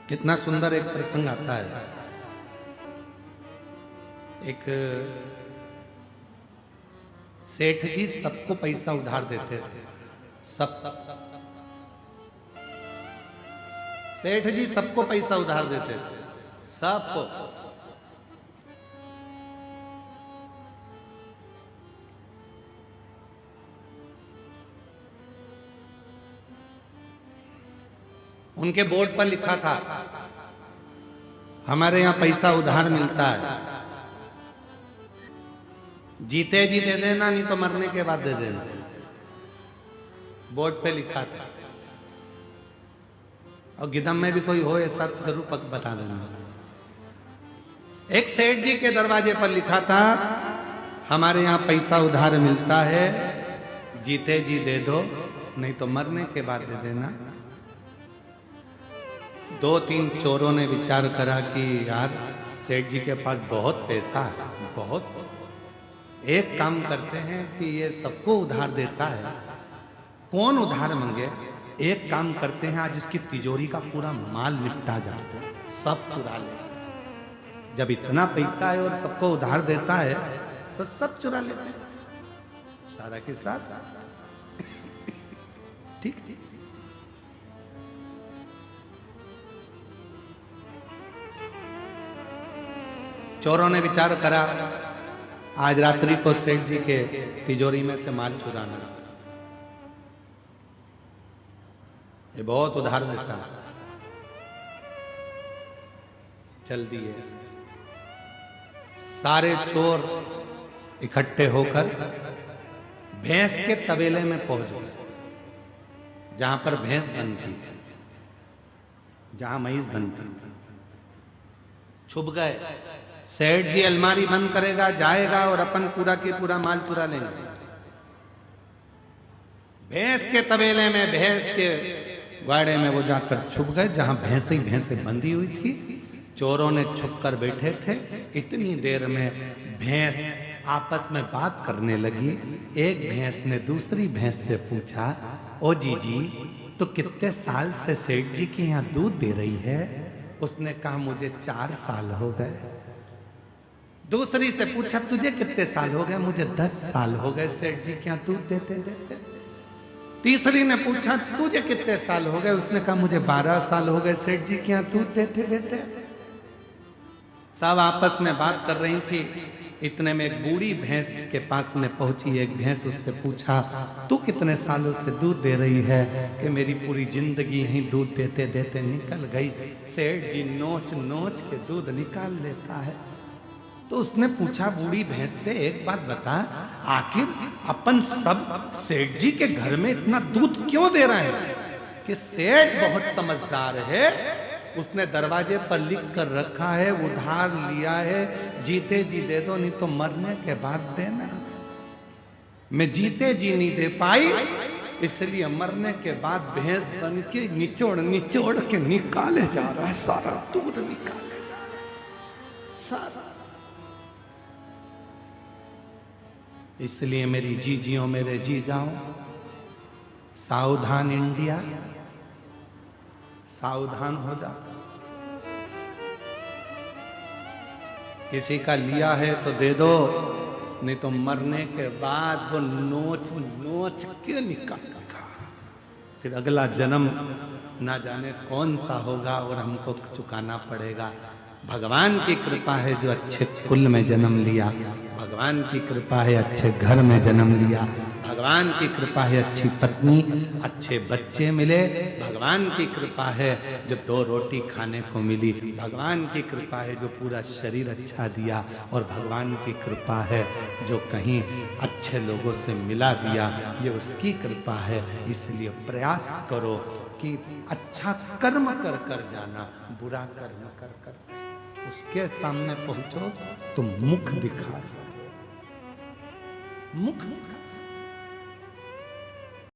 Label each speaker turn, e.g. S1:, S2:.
S1: कितना सुंदर एक प्रसंग आता है। एक सेठ जी सबको पैसा उधार देते थे। सब सेठ जी सबको पैसा उधार देते थे, सबको। उनके बोर्ड पर लिखा था, हमारे यहां पैसा उधार मिलता है, जीते जी दे देना, नहीं तो मरने के बाद दे देना। बोर्ड पे लिखा था। और गिदम में भी कोई हो ऐसा तो जरूर बता देना। एक सेठ जी के दरवाजे पर लिखा था, हमारे यहां पैसा उधार मिलता है, जीते जी दे दो, नहीं तो मरने के बाद दे देना। दो तीन चोरों ने विचार करा कि यार सेठ जी के पास बहुत पैसा है, बहुत पैसा। एक काम करते हैं कि ये सबको उधार देता है, कौन उधार मांगे। एक काम करते हैं, आज इसकी तिजोरी का पूरा माल निपटा जाता है, सब चुरा लेते हैं। जब इतना पैसा है और सबको उधार देता है तो सब चुरा लेते हैं, सारा के साथ। ठीक है। चोरों ने विचार करा, आज रात्रि को सेठ जी के तिजोरी में से माल चुराना। ये बहुत उधार देता है, चल दिए। सारे चोर इकट्ठे होकर भैंस के तबेले में पहुंच गए, जहां पर भैंस बनती थी, जहां महीस बनती थी। छुप गए। सेठ जी अलमारी बंद करेगा, जाएगा और अपन पूरा के पूरा माल चुरा लेंगे। भैंस के तबेले में, भैंस के गाड़े में वो जाकर छुप गए, जहां भैंसे ही भैंसे बंधी हुई थी। चोरों ने छुप कर बैठे थे। इतनी देर में भैंस आपस में बात करने लगी। एक भैंस ने दूसरी भैंस से पूछा, ओ जीजी, तो कितने साल से सेठ जी के यहाँ दूध दे रही है? उसने कहा, मुझे 4 साल हो गए। दूसरी से पूछा, तुझे कितने साल हो गए? मुझे 10 साल हो गए सेठ जी के यहाँ दूध देते देते। तीसरी ने पूछा, तुझे कितने साल हो गए? उसने कहा, मुझे 12 साल हो गए सेठ जी के यहाँ दूध देते देते। सब आपस में बात कर रही थी। इतने में एक बूढ़ी भैंस के पास में पहुंची। एक भैंस उससे पूछा, तू कितने सालों से दूध दे रही है? कि मेरी पूरी जिंदगी यहीं दूध देते देते निकल गई। सेठ जी नोच नोच के दूध निकाल लेता है। तो उसने पूछा बूढ़ी भैंस से, एक बात बता, आखिर अपन सब सेठ जी के घर में इतना दूध क्यों दे रहे हैं? कि सेठ बहुत समझदार है, उसने दरवाजे पर लिख कर रखा है, उधार लिया है, जीते जी दे दो, नहीं तो मरने के बाद देना। मैं जीते जी नहीं दे पाई, इसलिए मरने के बाद भैंस बन के निचोड़ निचोड़ के निकाले जा रहा है, सारा दूध निकाले जा रहा है, सारा। इसलिए मेरी जीजियों, मेरे जी जाओ, सावधान इंडिया, सावधान हो जा। किसी का लिया है तो दे दो, नहीं तो मरने के बाद वो नोच नोच के निकालेगा। फिर अगला जन्म ना जाने कौन सा होगा और हमको चुकाना पड़ेगा। भगवान की कृपा है जो अच्छे कुल में जन्म लिया, भगवान की कृपा है अच्छे घर में जन्म लिया, भगवान की कृपा है अच्छी पत्नी, अच्छे बच्चे मिले, भगवान की कृपा है जो 2 रोटी खाने को मिली, भगवान की कृपा है जो पूरा शरीर अच्छा दिया, और भगवान की कृपा है जो कहीं अच्छे लोगों से मिला दिया, ये उसकी कृपा है। इसलिए प्रयास करो कि अच्छा कर्म कर कर जाना, बुरा कर्म कर कर उसके सामने पहुंचो तो मुख दिखा सको, मुख